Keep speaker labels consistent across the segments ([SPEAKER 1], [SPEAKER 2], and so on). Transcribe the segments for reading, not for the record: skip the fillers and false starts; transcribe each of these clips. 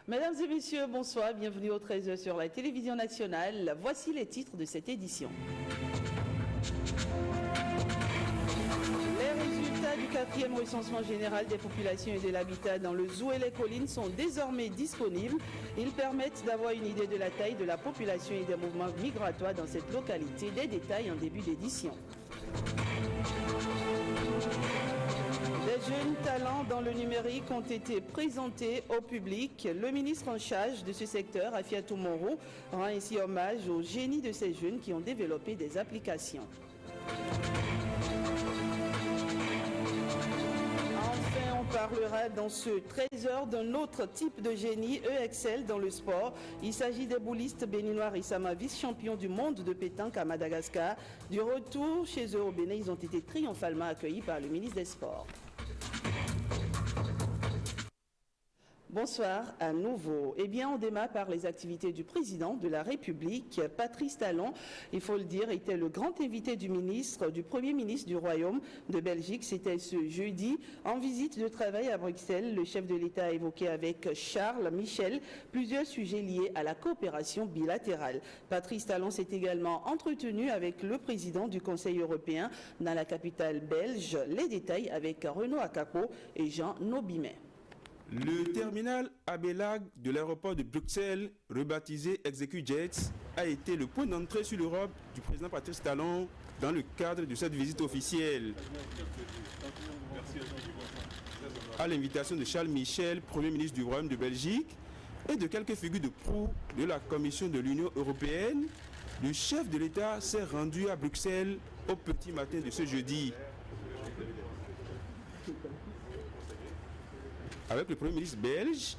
[SPEAKER 1] Mesdames et messieurs, bonsoir, bienvenue au 13h sur la télévision nationale. Voici les titres de cette édition. Les résultats du 4e recensement général des populations et de l'habitat dans le Zou et les collines sont désormais disponibles. Ils permettent d'avoir une idée de la taille de la population et des mouvements migratoires dans cette localité. Des détails en début d'édition. Des jeunes talents dans le numérique ont été présentés au public. Le ministre en charge de ce secteur, Afiatou Moro, rend ainsi hommage au génie de ces jeunes qui ont développé des applications. Enfin, on parlera dans ce 13h d'un autre type de génie, eux excellent dans le sport. Il s'agit des boulistes béninois Rissama, vice-champion du monde de pétanque à Madagascar. Du retour chez eux au Bénin, ils ont été triomphalement accueillis par le ministre des Sports. Bonsoir à nouveau. Eh bien, on démarre par les activités du président de la République. Patrice Talon, il faut le dire, était le grand invité du Premier ministre du Royaume de Belgique. C'était ce jeudi. En visite de travail à Bruxelles, le chef de l'État a évoqué avec Charles Michel plusieurs sujets liés à la coopération bilatérale. Patrice Talon s'est également entretenu avec le président du Conseil européen dans la capitale belge. Les détails avec Renaud Akapo et Jean Nobimet.
[SPEAKER 2] Le terminal Abelag de l'aéroport de Bruxelles, rebaptisé ExecuJet, a été le point d'entrée sur l'Europe du président Patrice Talon dans le cadre de cette visite officielle. À l'invitation de Charles Michel, Premier ministre du Royaume de Belgique, et de quelques figures de proue de la Commission de l'Union européenne, le chef de l'État s'est rendu à Bruxelles au petit matin de ce jeudi. Avec le Premier ministre belge,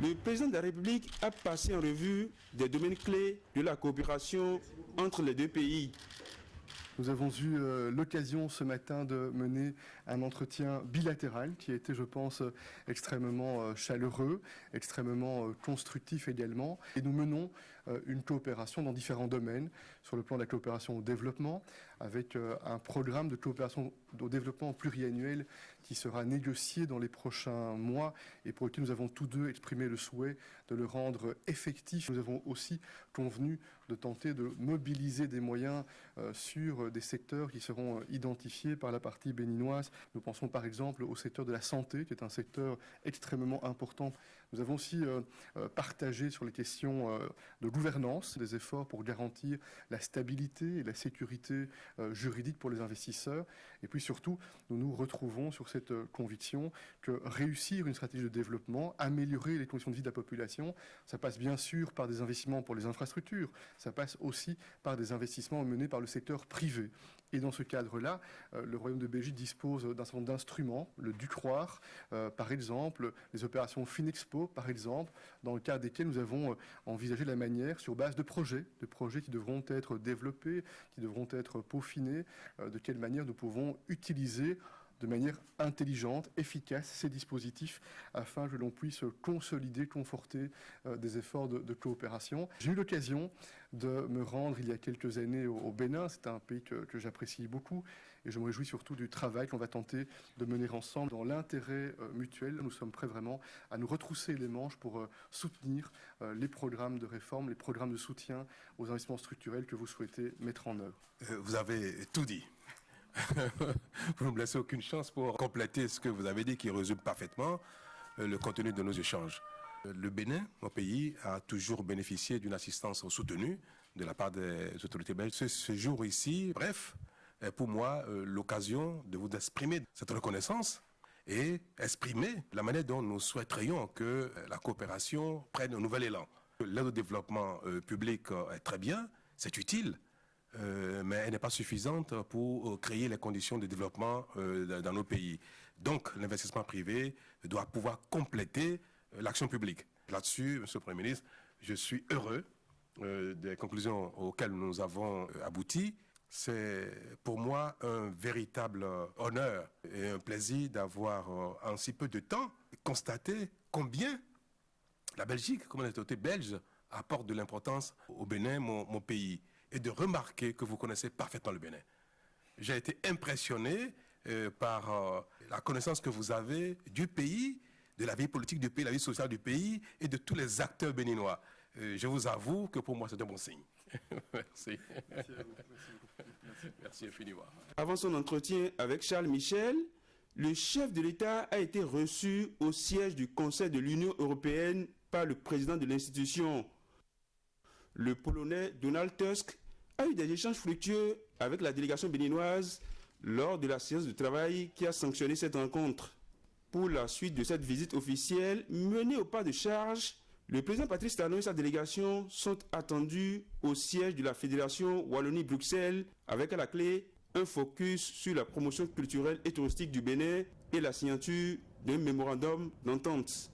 [SPEAKER 2] le président de la République a passé en revue des domaines clés de la coopération entre les deux pays.
[SPEAKER 3] Nous avons eu l'occasion ce matin de mener un entretien bilatéral qui a été, je pense, extrêmement chaleureux, extrêmement constructif également. Et nous menons une coopération dans différents domaines, sur le plan de la coopération au développement, avec un programme de coopération au développement pluriannuel qui sera négocié dans les prochains mois et pour lequel nous avons tous deux exprimé le souhait de le rendre effectif. Nous avons aussi convenu de tenter de mobiliser des moyens sur des secteurs qui seront identifiés par la partie béninoise. Nous pensons par exemple au secteur de la santé, qui est un secteur extrêmement important. Nous avons aussi partagé sur les questions de gouvernance, des efforts pour garantir la stabilité et la sécurité juridique pour les investisseurs. Et puis surtout, nous nous retrouvons sur cette conviction que réussir une stratégie de développement, améliorer les conditions de vie de la population, ça passe bien sûr par des investissements pour les infrastructures, ça passe aussi par des investissements menés par le secteur privé. Et dans ce cadre-là, le Royaume de Belgique dispose d'un certain nombre d'instruments, le Ducroire, par exemple, les opérations Finexpo, par exemple, dans le cadre desquelles nous avons envisagé la manière, sur base de projets qui devront être développés, qui devront être peaufinés, de quelle manière nous pouvons utiliser de manière intelligente, efficace, ces dispositifs afin que l'on puisse consolider, conforter des efforts de coopération. J'ai eu l'occasion de me rendre il y a quelques années au Bénin. C'est un pays que j'apprécie beaucoup et je me réjouis surtout du travail qu'on va tenter de mener ensemble dans l'intérêt mutuel. Nous sommes prêts vraiment à nous retrousser les manches pour soutenir les programmes de réforme, les programmes de soutien aux investissements structurels que vous souhaitez mettre en œuvre.
[SPEAKER 4] Vous avez tout dit. Vous ne me laissez aucune chance pour compléter ce que vous avez dit qui résume parfaitement le contenu de nos échanges. Le Bénin, mon pays, a toujours bénéficié d'une assistance soutenue de la part des autorités belges. Ce jour ici, bref, est pour moi l'occasion de vous exprimer cette reconnaissance et exprimer la manière dont nous souhaiterions que la coopération prenne un nouvel élan. L'aide au développement public est très bien, c'est utile. Mais elle n'est pas suffisante pour créer les conditions de développement dans nos pays. Donc, l'investissement privé doit pouvoir compléter l'action publique. Là-dessus, Monsieur le Premier ministre, je suis heureux des conclusions auxquelles nous avons abouti. C'est pour moi un véritable honneur et un plaisir d'avoir en si peu de temps constaté combien la Belgique, comme les autorités belges, apporte de l'importance au Bénin, mon pays, et de remarquer que vous connaissez parfaitement le Bénin. J'ai été impressionné par la connaissance que vous avez du pays, de la vie politique du pays, la vie sociale du pays et de tous les acteurs béninois. Je vous avoue que pour moi, c'est un bon signe. Merci.
[SPEAKER 3] Merci à vous.
[SPEAKER 4] Merci infiniment.
[SPEAKER 2] Avant son entretien avec Charles Michel, le chef de l'État a été reçu au siège du Conseil de l'Union européenne par le président de l'institution. Le Polonais Donald Tusk a eu des échanges fructueux avec la délégation béninoise lors de la séance de travail qui a sanctionné cette rencontre. Pour la suite de cette visite officielle menée au pas de charge, le président Patrice Talon et sa délégation sont attendus au siège de la Fédération Wallonie-Bruxelles avec à la clé un focus sur la promotion culturelle et touristique du Bénin et la signature d'un mémorandum d'entente.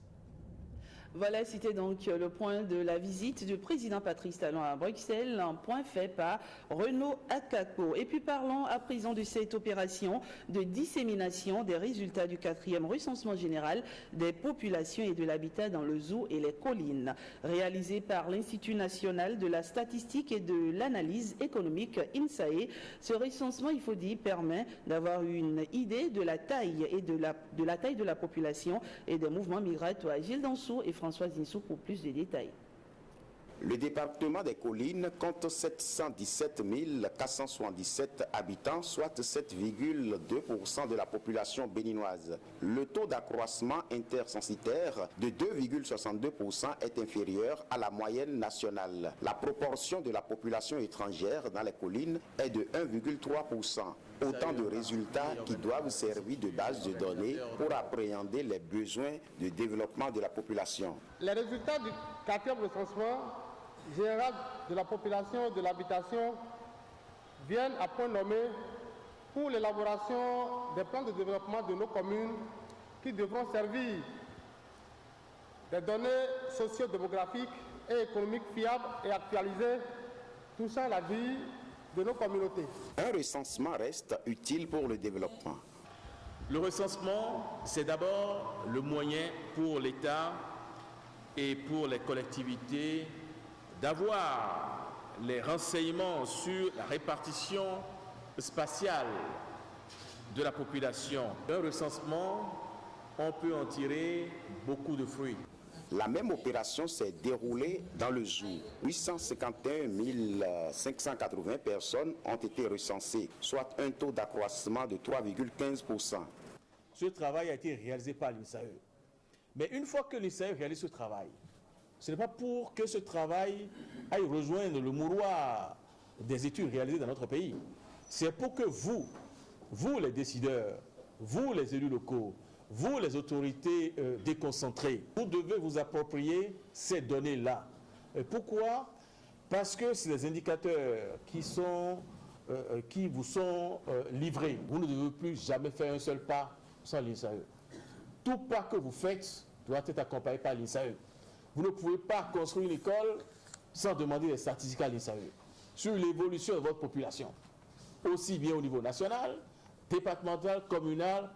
[SPEAKER 1] Voilà, c'était donc le point de la visite du président Patrice Talon à Bruxelles, un point fait par Renaud Akako. Et puis parlons à présent de cette opération de dissémination des résultats du 4e recensement général des populations et de l'habitat dans le zoo et les collines, réalisé par l'Institut national de la statistique et de l'analyse économique INSAE. Ce recensement, il faut dire, permet d'avoir une idée de la taille et de la taille de la population et des mouvements migratoires. Gilles Dansou et François Zinsou pour plus de détails.
[SPEAKER 5] Le département des collines compte 717 477 habitants, soit 7,2% de la population béninoise. Le taux d'accroissement intercensitaire de 2,62% est inférieur à la moyenne nationale. La proportion de la population étrangère dans les collines est de 1,3%. Autant de résultats qui doivent servir de base de données pour appréhender les besoins de développement de la population.
[SPEAKER 6] Les résultats du 4e recensement général de la population et de l'habitation viennent à point nommé pour l'élaboration des plans de développement de nos communes qui devront servir des données socio-démographiques et économiques fiables et actualisées touchant la vie de nos communautés.
[SPEAKER 5] Un recensement reste utile pour le développement.
[SPEAKER 7] Le recensement, c'est d'abord le moyen pour l'État et pour les collectivités d'avoir les renseignements sur la répartition spatiale de la population. Un recensement, on peut en tirer beaucoup de fruits.
[SPEAKER 5] La même opération s'est déroulée dans le zoo. 851 580 personnes ont été recensées, soit un taux d'accroissement de 3,15%.
[SPEAKER 7] Ce travail a été réalisé par l'INSAE. Mais une fois que l'INSAE réalise ce travail, ce n'est pas pour que ce travail aille rejoindre le mouroir des études réalisées dans notre pays. C'est pour que vous les décideurs, vous les élus locaux, vous les autorités déconcentrées, vous devez vous approprier ces données-là. Pourquoi? Parce que c'est des indicateurs qui vous sont livrés. Vous ne devez plus jamais faire un seul pas sans l'INSAE. Tout pas que vous faites doit être accompagné par l'INSAE. Vous ne pouvez pas construire une école sans demander des statistiques à l'INSAE sur l'évolution de votre population, aussi bien au niveau national, départemental, communal,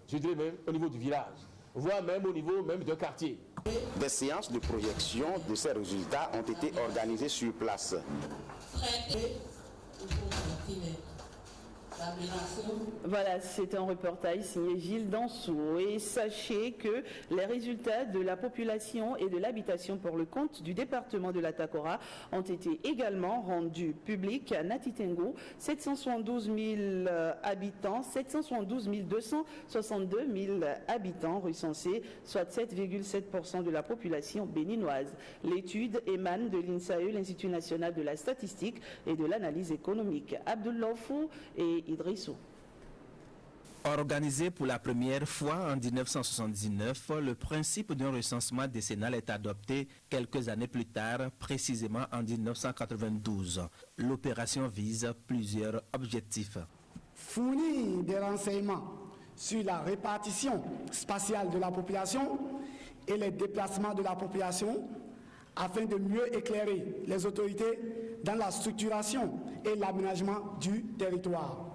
[SPEAKER 7] je dirais même au niveau du village, voire même au niveau même d'un quartier.
[SPEAKER 5] Des séances de projection de ces résultats ont été organisées sur place.
[SPEAKER 1] Voilà, c'est un reportage signé Gilles Dansou. Et sachez que les résultats de la population et de l'habitation pour le compte du département de la Takora ont été également rendus publics à Natitengo. 772 000 habitants, 772 262 000 habitants recensés, soit 7,7% de la population béninoise. L'étude émane de l'INSAE, l'Institut national de la statistique et de l'analyse économique. Abdullah Fou et Idrissou.
[SPEAKER 8] Organisé pour la première fois en 1979, le principe d'un recensement décennal est adopté quelques années plus tard, précisément en 1992. L'opération vise plusieurs objectifs.
[SPEAKER 9] Fournir des renseignements sur la répartition spatiale de la population et les déplacements de la population afin de mieux éclairer les autorités dans la structuration et l'aménagement du territoire.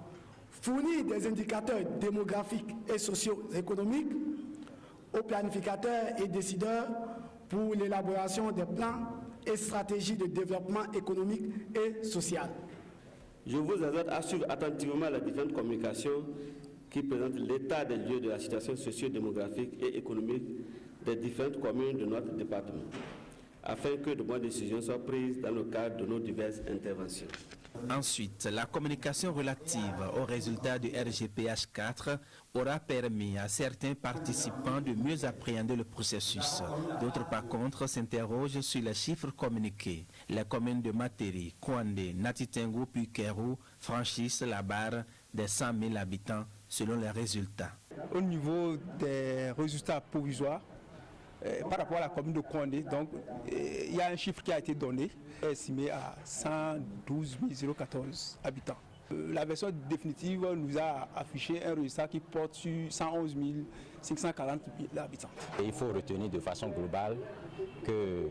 [SPEAKER 9] Fournir des indicateurs démographiques et socio-économiques aux planificateurs et décideurs pour l'élaboration des plans et stratégies de développement économique et social.
[SPEAKER 10] Je vous exhorte à suivre attentivement les différentes communications qui présente l'état des lieux de la situation socio-démographique et économique des différentes communes de notre département, afin que de bonnes décisions soient prises dans le cadre de nos diverses interventions.
[SPEAKER 8] Ensuite, la communication relative aux résultats du RGPH4 aura permis à certains participants de mieux appréhender le processus. D'autres, par contre, s'interrogent sur les chiffres communiqués. Les communes de Materi, Kouandé, Natitengo puis Kérou franchissent la barre des 100 000 habitants selon les résultats.
[SPEAKER 11] Au niveau des résultats provisoires, par rapport à la commune de Kouandé, donc il y a un chiffre qui a été donné, estimé à 112 014 habitants. La version définitive nous a affiché un résultat qui porte sur 111 540 habitants.
[SPEAKER 12] Et il faut retenir de façon globale que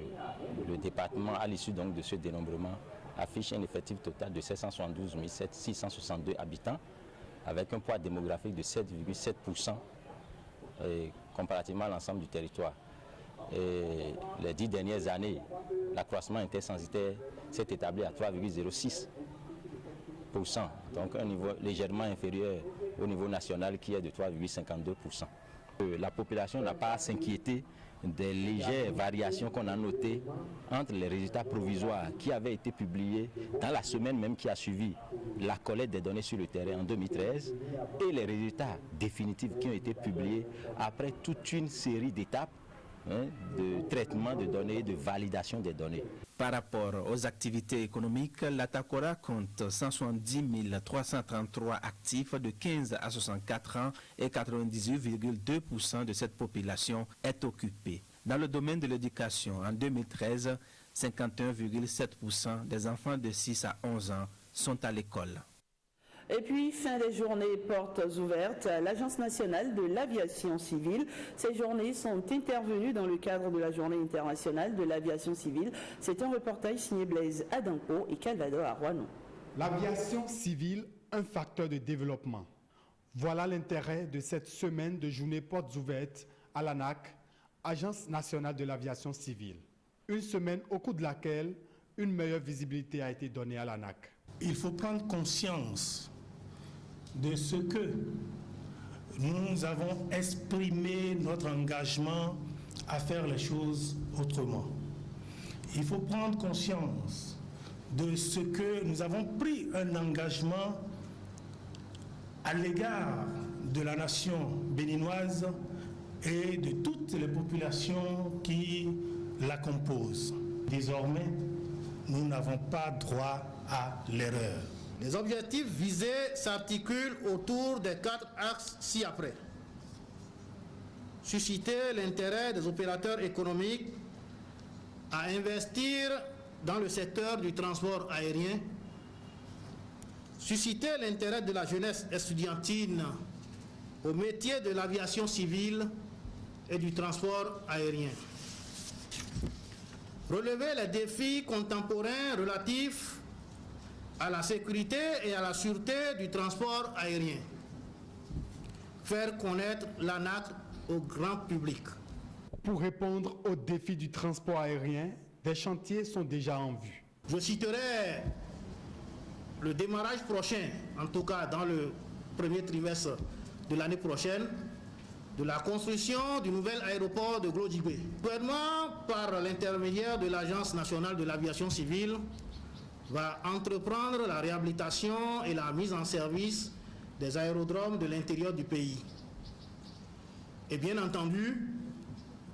[SPEAKER 12] le département, à l'issue donc de ce dénombrement, affiche un effectif total de 772 662 habitants, avec un poids démographique de 7,7% comparativement à l'ensemble du territoire. Et les 10 dernières années, l'accroissement intercensitaire s'est établi à 3,06%, donc un niveau légèrement inférieur au niveau national qui est de 3,52%. La population n'a pas à s'inquiéter des légères variations qu'on a notées entre les résultats provisoires qui avaient été publiés dans la semaine même qui a suivi la collecte des données sur le terrain en 2013 et les résultats définitifs qui ont été publiés après toute une série d'étapes de traitement de données, de validation des données.
[SPEAKER 8] Par rapport aux activités économiques, l'Atakora compte 170 333 actifs de 15 à 64 ans et 98,2% de cette population est occupée. Dans le domaine de l'éducation, en 2013, 51,7% des enfants de 6 à 11 ans sont à l'école.
[SPEAKER 1] Et puis, fin des journées portes ouvertes à l'Agence nationale de l'aviation civile. Ces journées sont intervenues dans le cadre de la Journée internationale de l'aviation civile. C'est un reportage signé Blaise Adanko et Calvado Arwano.
[SPEAKER 13] L'aviation civile, un facteur de développement. Voilà l'intérêt de cette semaine de journée portes ouvertes à l'ANAC, Agence nationale de l'aviation civile. Une semaine au cours de laquelle une meilleure visibilité a été donnée à l'ANAC.
[SPEAKER 14] Il faut prendre conscience de ce que nous avons exprimé notre engagement à faire les choses autrement. Il faut prendre conscience de ce que nous avons pris un engagement à l'égard de la nation béninoise et de toutes les populations qui la composent. Désormais, nous n'avons pas droit à l'erreur.
[SPEAKER 15] Les objectifs visés s'articulent autour des 4 axes ci-après. Susciter l'intérêt des opérateurs économiques à investir dans le secteur du transport aérien, susciter l'intérêt de la jeunesse estudiantine au métier de l'aviation civile et du transport aérien, relever les défis contemporains relatifs à la sécurité et à la sûreté du transport aérien, faire connaître l'ANAC au grand public.
[SPEAKER 13] Pour répondre aux défis du transport aérien, des chantiers sont déjà en vue.
[SPEAKER 15] Je citerai le démarrage prochain, en tout cas dans le premier trimestre de l'année prochaine, de la construction du nouvel aéroport de Glodjibé. Le gouvernement, par l'intermédiaire de l'Agence nationale de l'aviation civile, va entreprendre la réhabilitation et la mise en service des aérodromes de l'intérieur du pays. Et bien entendu,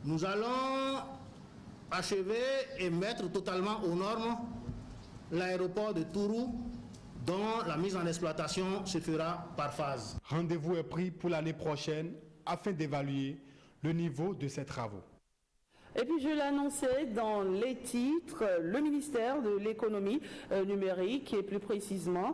[SPEAKER 15] nous allons achever et mettre totalement aux normes l'aéroport de Tourou, dont la mise en exploitation se fera par phase.
[SPEAKER 13] Rendez-vous est pris pour l'année prochaine afin d'évaluer le niveau de ces travaux.
[SPEAKER 1] Et puis je l'annonçais dans les titres, le ministère de l'économie numérique et plus précisément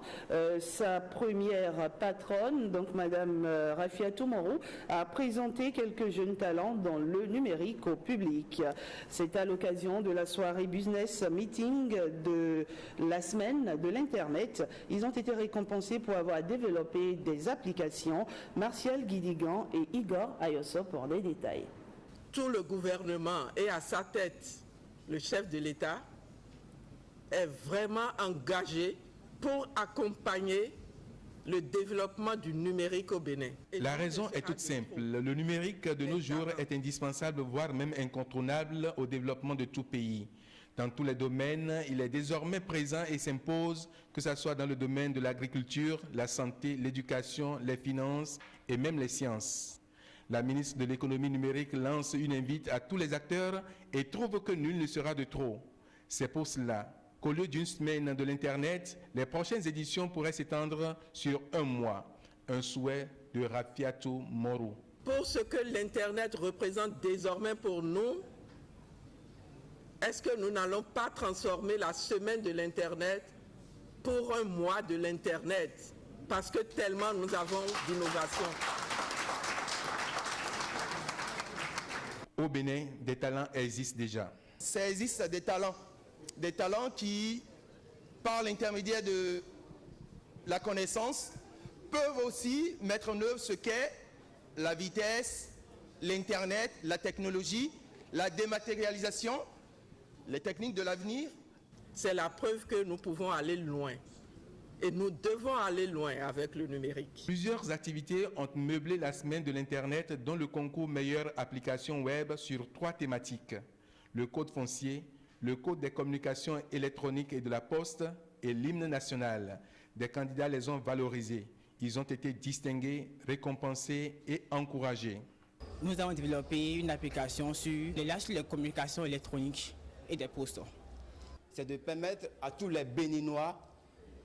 [SPEAKER 1] sa première patronne, donc Madame Rafiatou Mourou, a présenté quelques jeunes talents dans le numérique au public. C'est à l'occasion de la soirée business meeting de la semaine de l'Internet. Ils ont été récompensés pour avoir développé des applications. Martial Guidigan et Igor Ayoso pour des détails.
[SPEAKER 16] Tout le gouvernement et à sa tête le chef de l'État est vraiment engagé pour accompagner le développement du numérique au Bénin.
[SPEAKER 4] La raison est toute simple. Le numérique de nos jours est indispensable, voire même incontournable au développement de tout pays. Dans tous les domaines, il est désormais présent et s'impose, que ce soit dans le domaine de l'agriculture, la santé, l'éducation, les finances et même les sciences. La ministre de l'économie numérique lance une invite à tous les acteurs et trouve que nul ne sera de trop. C'est pour cela qu'au lieu d'une semaine de l'Internet, les prochaines éditions pourraient s'étendre sur un mois. Un souhait de Rafiatou Moro.
[SPEAKER 16] Pour ce que l'Internet représente désormais pour nous, est-ce que nous n'allons pas transformer la semaine de l'Internet pour un mois de l'Internet? Parce que tellement nous avons d'innovation.
[SPEAKER 4] Au Bénin, des talents existent déjà.
[SPEAKER 17] Ça existe des talents qui, par l'intermédiaire de la connaissance, peuvent aussi mettre en œuvre ce qu'est la vitesse, l'Internet, la technologie, la dématérialisation, les techniques de l'avenir.
[SPEAKER 16] C'est la preuve que nous pouvons aller loin. Et nous devons aller loin avec le numérique.
[SPEAKER 4] Plusieurs activités ont meublé la semaine de l'Internet, dont le concours meilleure application web sur 3 thématiques. Le code foncier, le code des communications électroniques et de la poste et l'hymne national. Des candidats les ont valorisés. Ils ont été distingués, récompensés et encouragés.
[SPEAKER 18] Nous avons développé une application sur les communications électroniques et des postes.
[SPEAKER 19] C'est de permettre à tous les Béninois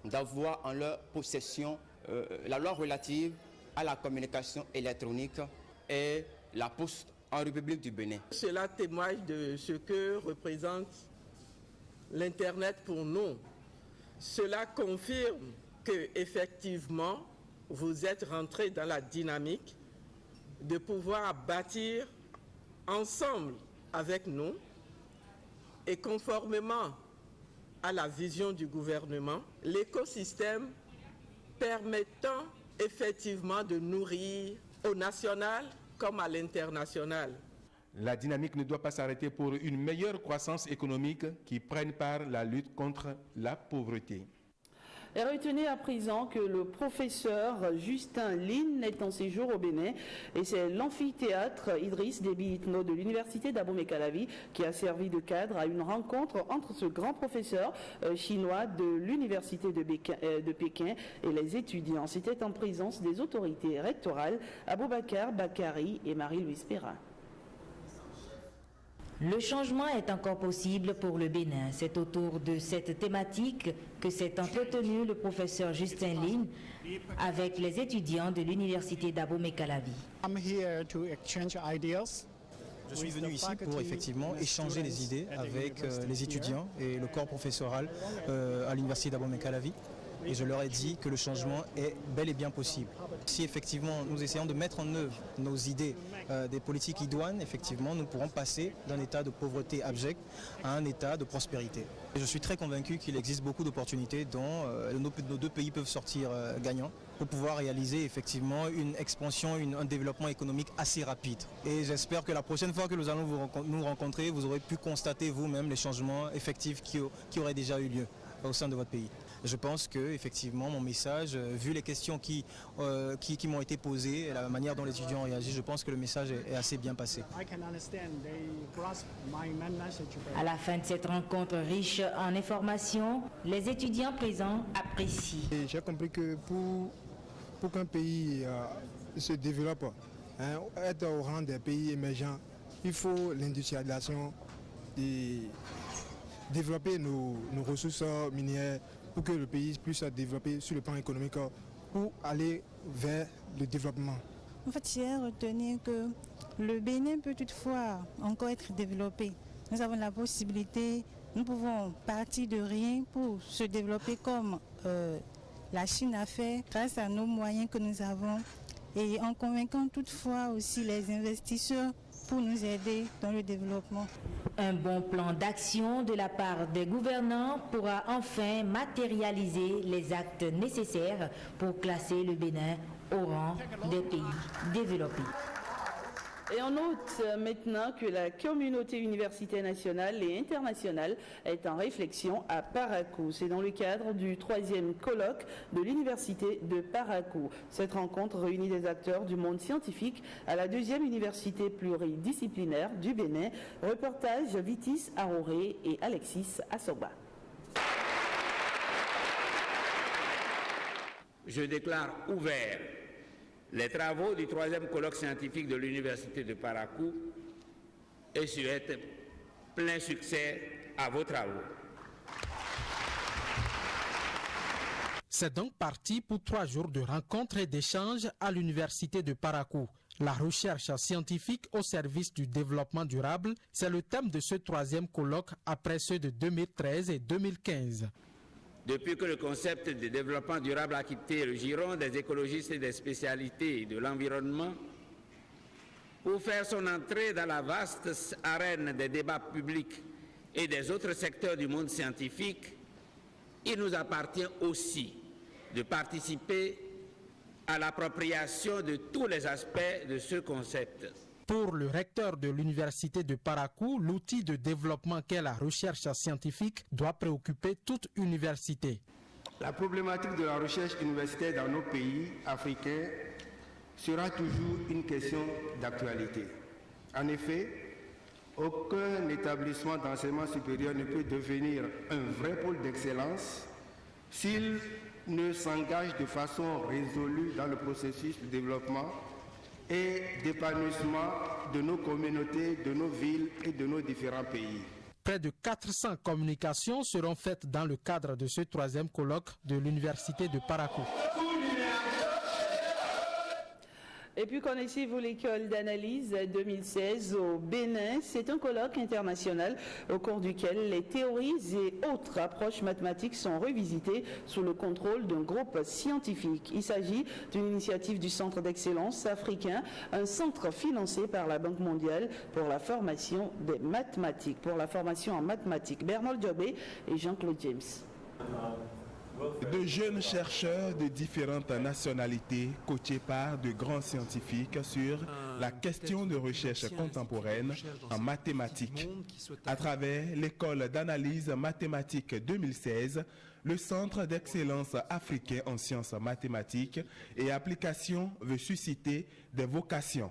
[SPEAKER 19] d'avoir en leur possession la loi relative à la communication électronique et la poste en République du Bénin.
[SPEAKER 16] Cela témoigne de ce que représente l'Internet pour nous. Cela confirme que, effectivement, vous êtes rentrés dans la dynamique de pouvoir bâtir ensemble avec nous et conformément à la vision du gouvernement, l'écosystème permettant effectivement de nourrir au national comme à l'international.
[SPEAKER 4] La dynamique ne doit pas s'arrêter pour une meilleure croissance économique qui prenne part la lutte contre la pauvreté.
[SPEAKER 1] Et retenez à présent que le professeur Justin Lin est en séjour au Bénin et c'est l'amphithéâtre Idriss Déby Itno de l'université d'Abomey-Calavi qui a servi de cadre à une rencontre entre ce grand professeur chinois de l'université de Pékin et les étudiants. C'était en présence des autorités rectorales Aboubacar Bakari et Marie-Louise Perrin.
[SPEAKER 20] Le changement est encore possible pour le Bénin. C'est autour de cette thématique que s'est entretenu le professeur Justin Lin avec les étudiants de l'université d'Abomey-Calavi.
[SPEAKER 21] Je suis venu ici pour effectivement échanger les idées avec les étudiants et le corps professoral à l'université d'Abomey-Calavi. Et je leur ai dit que le changement est bel et bien possible. Si effectivement nous essayons de mettre en œuvre nos idées des politiques idoines, effectivement nous pourrons passer d'un état de pauvreté abjecte à un état de prospérité. Et je suis très convaincu qu'il existe beaucoup d'opportunités dont nos deux pays peuvent sortir gagnants pour pouvoir réaliser effectivement une expansion, un développement économique assez rapide. Et j'espère que la prochaine fois que nous allons nous rencontrer, vous aurez pu constater vous-même les changements effectifs qui auraient déjà eu lieu au sein de votre pays. Je pense que effectivement mon message, vu les questions qui m'ont été posées et la manière dont les étudiants ont réagi, je pense que le message est assez bien passé.
[SPEAKER 20] À la fin de cette rencontre riche en informations, les étudiants présents apprécient.
[SPEAKER 22] J'ai compris que pour qu'un pays se développe, être au rang des pays émergents, il faut l'industrialisation et développer nos ressources minières pour que le pays puisse se développer sur le plan économique ou aller vers le développement.
[SPEAKER 23] En fait, j'ai retenu que le Bénin peut toutefois encore être développé. Nous avons la possibilité, nous pouvons partir de rien pour se développer comme la Chine a fait grâce à nos moyens que nous avons et en convainquant toutefois aussi les investisseurs pour nous aider dans le développement.
[SPEAKER 20] Un bon plan d'action de la part des gouvernants pourra enfin matérialiser les actes nécessaires pour classer le Bénin au rang des pays développés.
[SPEAKER 1] Et on note maintenant que la communauté universitaire nationale et internationale est en réflexion à Parakou. C'est dans le cadre du 3e colloque de l'université de Parakou. Cette rencontre réunit des acteurs du monde scientifique à la 2e université pluridisciplinaire du Bénin. Reportage Vitis Aroré et Alexis Assoba.
[SPEAKER 2] Je déclare ouvert les travaux du 3e colloque scientifique de l'Université de Parakou et souhaite plein succès à vos travaux.
[SPEAKER 3] C'est donc parti pour 3 jours de rencontres et d'échanges à l'Université de Parakou. La recherche scientifique au service du développement durable, c'est le thème de ce 3e colloque après ceux de 2013 et 2015.
[SPEAKER 2] Depuis que le concept de développement durable a quitté le giron des écologistes et des spécialités de l'environnement, pour faire son entrée dans la vaste arène des débats publics et des autres secteurs du monde scientifique, il nous appartient aussi de participer à l'appropriation de tous les aspects de ce concept.
[SPEAKER 3] Pour le recteur de l'université de Parakou, l'outil de développement qu'est la recherche scientifique doit préoccuper toute université.
[SPEAKER 6] La problématique de la recherche universitaire dans nos pays africains sera toujours une question d'actualité. En effet, aucun établissement d'enseignement supérieur ne peut devenir un vrai pôle d'excellence s'il ne s'engage de façon résolue dans le processus de développement et d'épanouissement de nos communautés, de nos villes et de nos différents pays.
[SPEAKER 3] Près de 400 communications seront faites dans le cadre de ce 3e colloque de l'université de Parakou.
[SPEAKER 1] Et puis connaissez-vous l'école d'analyse 2016 au Bénin? C'est un colloque international au cours duquel les théories et autres approches mathématiques sont revisitées sous le contrôle d'un groupe scientifique. Il s'agit d'une initiative du Centre d'excellence africain, un centre financé par la Banque mondiale pour la formation des mathématiques, pour la formation en mathématiques. Bernard Diobé et Jean-Claude James.
[SPEAKER 24] De jeunes chercheurs de différentes nationalités, coachés par de grands scientifiques sur la question de recherche contemporaine en mathématiques. À travers l'école d'analyse mathématique 2016, le Centre d'excellence africain en sciences mathématiques et applications veut susciter des vocations.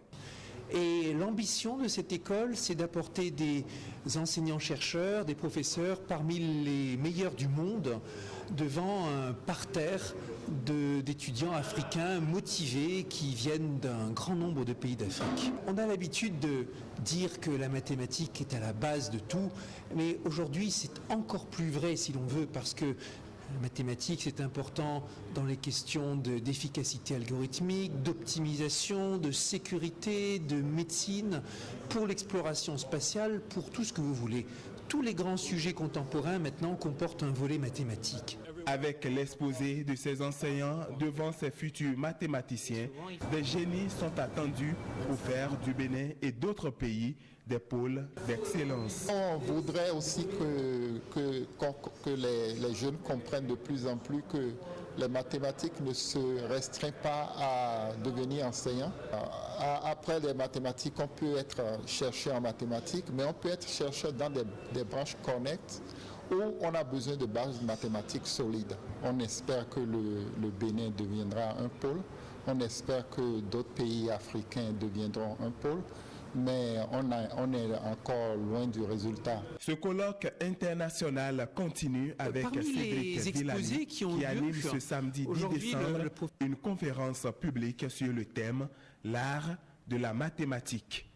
[SPEAKER 25] Et l'ambition de cette école, c'est d'apporter des enseignants-chercheurs, des professeurs parmi les meilleurs du monde devant un parterre d'étudiants africains motivés qui viennent d'un grand nombre de pays d'Afrique. On a l'habitude de dire que la mathématique est à la base de tout, mais aujourd'hui c'est encore plus vrai si l'on veut, parce que la mathématique, c'est important dans les questions d'efficacité algorithmique, d'optimisation, de sécurité, de médecine, pour l'exploration spatiale, pour tout ce que vous voulez. Tous les grands sujets contemporains maintenant comportent un volet mathématique.
[SPEAKER 24] Avec l'exposé de ces enseignants devant ces futurs mathématiciens, des génies sont attendus pour faire du Bénin et d'autres pays des pôles d'excellence.
[SPEAKER 26] On voudrait aussi que les jeunes comprennent de plus en plus que les mathématiques ne se restreignent pas à devenir enseignant. Après les mathématiques, on peut être chercheur en mathématiques, mais on peut être chercheur dans des branches connexes où on a besoin de bases mathématiques solides. On espère que le Bénin deviendra un pôle, on espère que d'autres pays africains deviendront un pôle, mais on est encore loin du résultat.
[SPEAKER 24] Ce colloque international continue avec Cédric Villani qui anime ce samedi 10 décembre une conférence publique sur le thème « L'art de la mathématique ».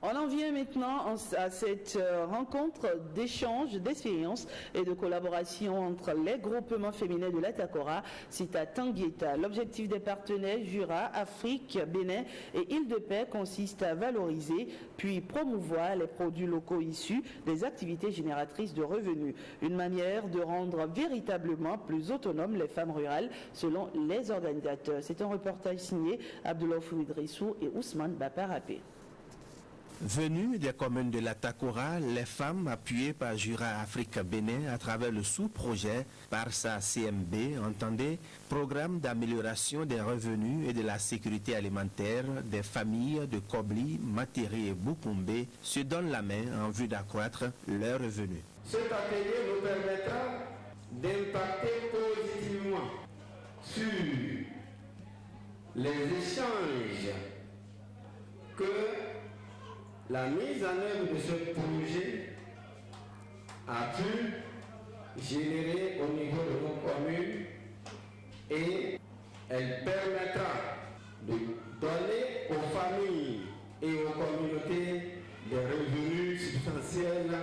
[SPEAKER 1] On en vient maintenant à cette rencontre d'échange, d'expériences et de collaboration entre les groupements féminins de l'Atakora, Cita Tangueta. L'objectif des partenaires Jura, Afrique, Bénin et Île-de-Paix consiste à valoriser puis promouvoir les produits locaux issus des activités génératrices de revenus. Une manière de rendre véritablement plus autonomes les femmes rurales selon les organisateurs. C'est un reportage signé Abdoulaye Fouidrissou et Ousmane Baparapé.
[SPEAKER 8] Venues des communes de la Takora, les femmes appuyées par Jura Afrique Bénin à travers le sous-projet par sa CMB entendaient programme d'amélioration des revenus et de la sécurité alimentaire des familles de Kobli, Matéré et Bukumbe se donnent la main en vue d'accroître leurs revenus.
[SPEAKER 2] Cet atelier nous permettra d'impacter positivement sur les échanges que la mise en œuvre de ce projet a pu générer au niveau de nos communes et elle permettra de donner aux familles et aux communautés des revenus substantiels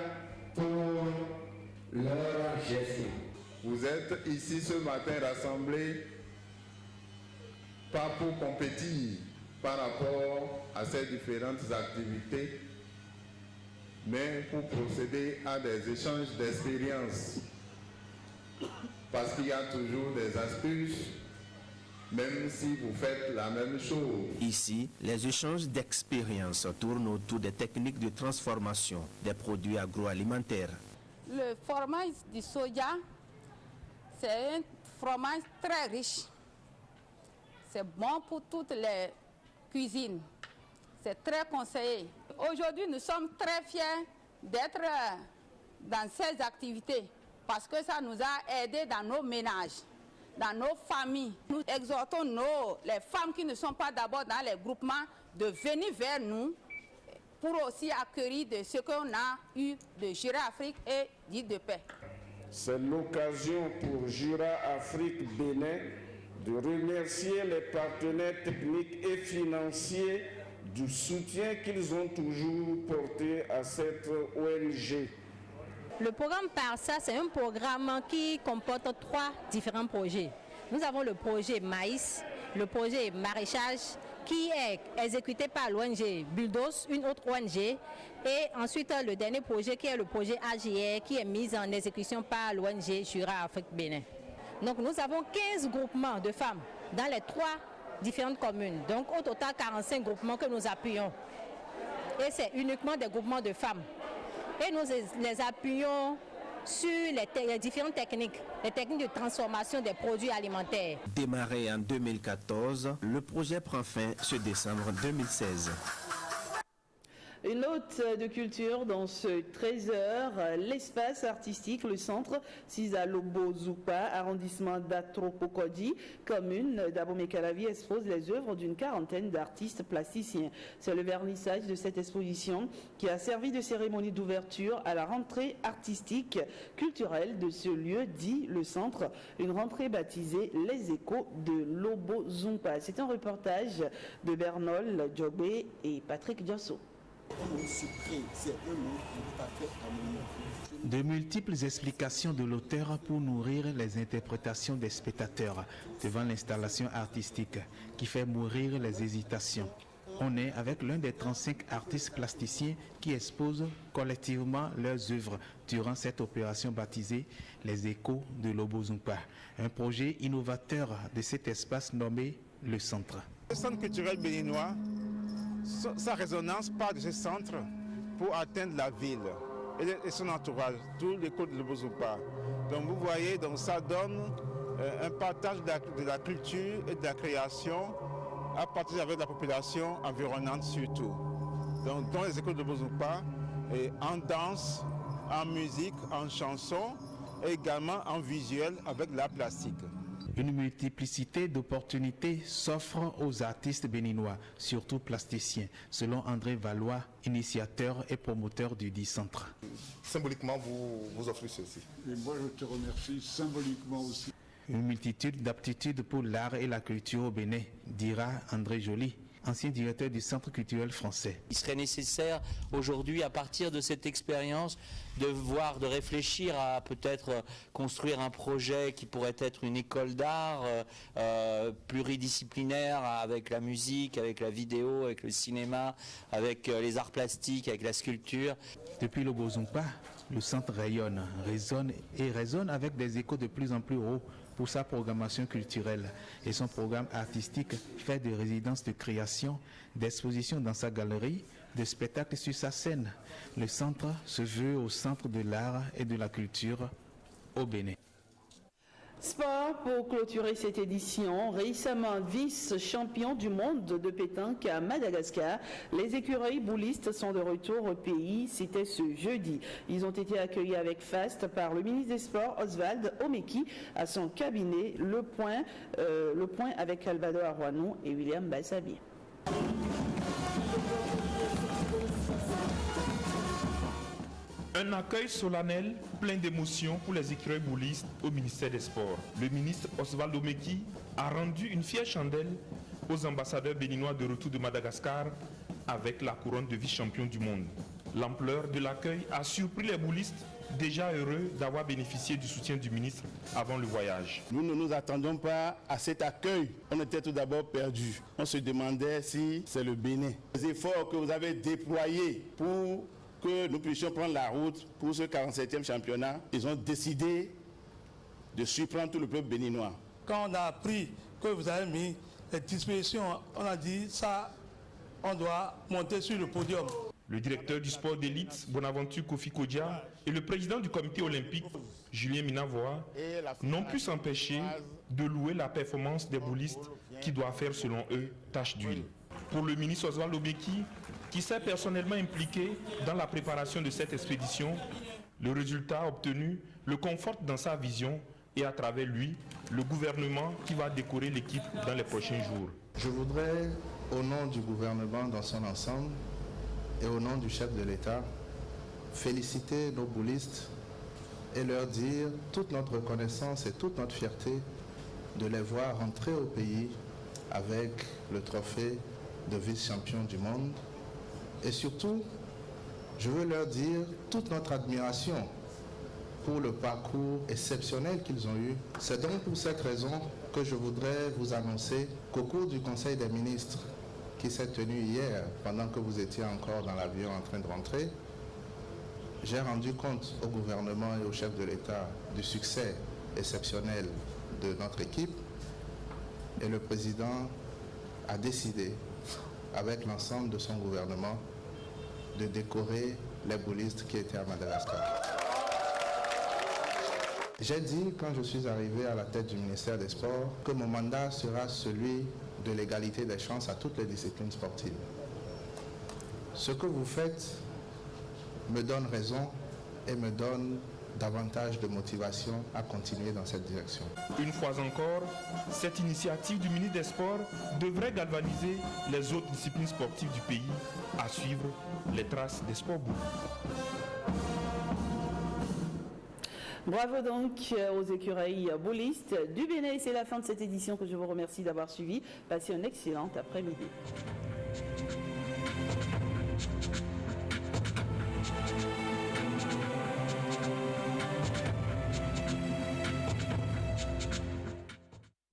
[SPEAKER 2] pour leur gestion.
[SPEAKER 5] Vous êtes ici ce matin rassemblés pas pour compétir par rapport à ces différentes activités, mais pour procéder à des échanges d'expériences. Parce qu'il y a toujours des astuces, même si vous faites la même chose.
[SPEAKER 8] Ici, les échanges d'expériences tournent autour des techniques de transformation des produits agroalimentaires.
[SPEAKER 7] Le fromage du soja, c'est un fromage très riche. C'est bon pour toutes les cuisines. C'est très conseillé. Aujourd'hui, nous sommes très fiers d'être dans ces activités parce que ça nous a aidés dans nos ménages, dans nos familles. Nous exhortons les femmes qui ne sont pas d'abord dans les groupements de venir vers nous pour aussi accueillir de ce qu'on a eu de Jura Afrique et d'Île de Paix.
[SPEAKER 9] C'est l'occasion pour Jura Afrique Bénin de remercier les partenaires techniques et financiers du soutien qu'ils ont toujours porté à cette ONG.
[SPEAKER 10] Le programme PARSA, c'est un programme qui comporte 3 différents projets. Nous avons le projet maïs, le projet maraîchage, qui est exécuté par l'ONG Bulldoze, une autre ONG, et ensuite le dernier projet qui est le projet AGR, qui est mis en exécution par l'ONG Jura Afrique Bénin. Donc nous avons 15 groupements de femmes dans les 3 différentes communes. Donc au total 45 groupements que nous appuyons. Et c'est uniquement des groupements de femmes. Et nous les appuyons sur les différentes techniques, les techniques de transformation des produits alimentaires.
[SPEAKER 8] Démarré en 2014, le projet prend fin ce décembre 2016.
[SPEAKER 1] Une note de culture dans ce 13h, l'espace artistique, le centre Sizalobo-Zupa, arrondissement d'Atropokodi, commune d'Abomey-Calavi, expose les œuvres d'une quarantaine d'artistes plasticiens. C'est le vernissage de cette exposition qui a servi de cérémonie d'ouverture à la rentrée artistique culturelle de ce lieu dit le centre, une rentrée baptisée Les Échos de Lobo-Zumpa. C'est un reportage de Bernol Djobé et Patrick Diosso.
[SPEAKER 11] De multiples explications de l'auteur pour nourrir les interprétations des spectateurs devant l'installation artistique qui fait mourir les hésitations. On est avec l'un des 35 artistes plasticiens qui exposent collectivement leurs œuvres durant cette opération baptisée Les Échos de Lobo-Zumpa, un projet innovateur de cet espace nommé le Centre.
[SPEAKER 12] Le Centre culturel béninois, sa résonance part de ce centre pour atteindre la ville et son entourage, tout l'écho de Lobo-Zumpa. Donc vous voyez, donc ça donne un partage de la culture et de la création à partager avec la population environnante surtout. Donc dans les écoles de Lobo-Zumpa, en danse, en musique, en chanson et également en visuel avec l'art plastique.
[SPEAKER 11] Une multiplicité d'opportunités s'offre aux artistes béninois, surtout plasticiens, selon André Valois, initiateur et promoteur du dit centre.
[SPEAKER 5] Symboliquement, vous offrez ceci.
[SPEAKER 27] Et moi, je te remercie symboliquement aussi.
[SPEAKER 11] Une multitude d'aptitudes pour l'art et la culture au Bénin, dira André Joly, ancien directeur du Centre culturel français.
[SPEAKER 28] Il serait nécessaire aujourd'hui, à partir de cette expérience, de réfléchir à peut-être construire un projet qui pourrait être une école d'art pluridisciplinaire avec la musique, avec la vidéo, avec le cinéma, avec les arts plastiques, avec la sculpture.
[SPEAKER 11] Depuis Lobo-Zumpa, le centre résonne avec des échos de plus en plus hauts pour sa programmation culturelle et son programme artistique fait de résidences de création, d'expositions dans sa galerie, de spectacles sur sa scène. Le centre se veut au centre de l'art et de la culture au Bénin.
[SPEAKER 1] Sport pour clôturer cette édition. Récemment vice-champion du monde de pétanque à Madagascar, les écureuils boulistes sont de retour au pays. C'était ce jeudi. Ils ont été accueillis avec faste par le ministre des Sports, Oswald Omeki, à son cabinet. Le point avec Alvaro Arruano et William Bassabi.
[SPEAKER 24] Un accueil solennel plein d'émotions pour les écureuils boulistes au ministère des Sports. Le ministre Oswald Omeki a rendu une fière chandelle aux ambassadeurs béninois de retour de Madagascar avec la couronne de vice-champion du monde. L'ampleur de l'accueil a surpris les boulistes, déjà heureux d'avoir bénéficié du soutien du ministre avant le voyage.
[SPEAKER 4] Nous ne nous attendons pas à cet accueil. On était tout d'abord perdus. On se demandait si c'est le Bénin. Les efforts que vous avez déployés pour que nous puissions prendre la route pour ce 47e championnat, ils ont décidé de surprendre tout le peuple béninois.
[SPEAKER 13] Quand on a appris que vous avez mis les dispositions, on a dit ça, on doit monter sur le podium.
[SPEAKER 24] Le directeur du sport d'élite, Bonaventure Kofi Kodia, et le président du comité olympique, Julien Minavoa, n'ont pu s'empêcher de louer la performance des boulistes qui doivent faire, selon eux, tâche d'huile. Pour le ministre Oswald Omeki, qui s'est personnellement impliqué dans la préparation de cette expédition, le résultat obtenu le conforte dans sa vision et à travers lui, le gouvernement qui va décorer l'équipe dans les prochains jours.
[SPEAKER 26] Je voudrais, au nom du gouvernement dans son ensemble et au nom du chef de l'État, féliciter nos boulistes et leur dire toute notre reconnaissance et toute notre fierté de les voir rentrer au pays avec le trophée de vice-champion du monde. Et surtout, je veux leur dire toute notre admiration pour le parcours exceptionnel qu'ils ont eu. C'est donc pour cette raison que je voudrais vous annoncer qu'au cours du Conseil des ministres qui s'est tenu hier, pendant que vous étiez encore dans l'avion en train de rentrer, j'ai rendu compte au gouvernement et au chef de l'État du succès exceptionnel de notre équipe et le président a décidé, avec l'ensemble de son gouvernement, de décorer les boulistes qui étaient à Madagascar. J'ai dit, quand je suis arrivé à la tête du ministère des Sports, que mon mandat sera celui de l'égalité des chances à toutes les disciplines sportives. Ce que vous faites me donne raison et me donne davantage de motivation à continuer dans cette direction.
[SPEAKER 24] Une fois encore, cette initiative du ministre des Sports devrait galvaniser les autres disciplines sportives du pays à suivre les traces des sports boules.
[SPEAKER 1] Bravo donc aux écureuils boulistes du Bénin. C'est la fin de cette édition que je vous remercie d'avoir suivi. Passez un excellent après-midi.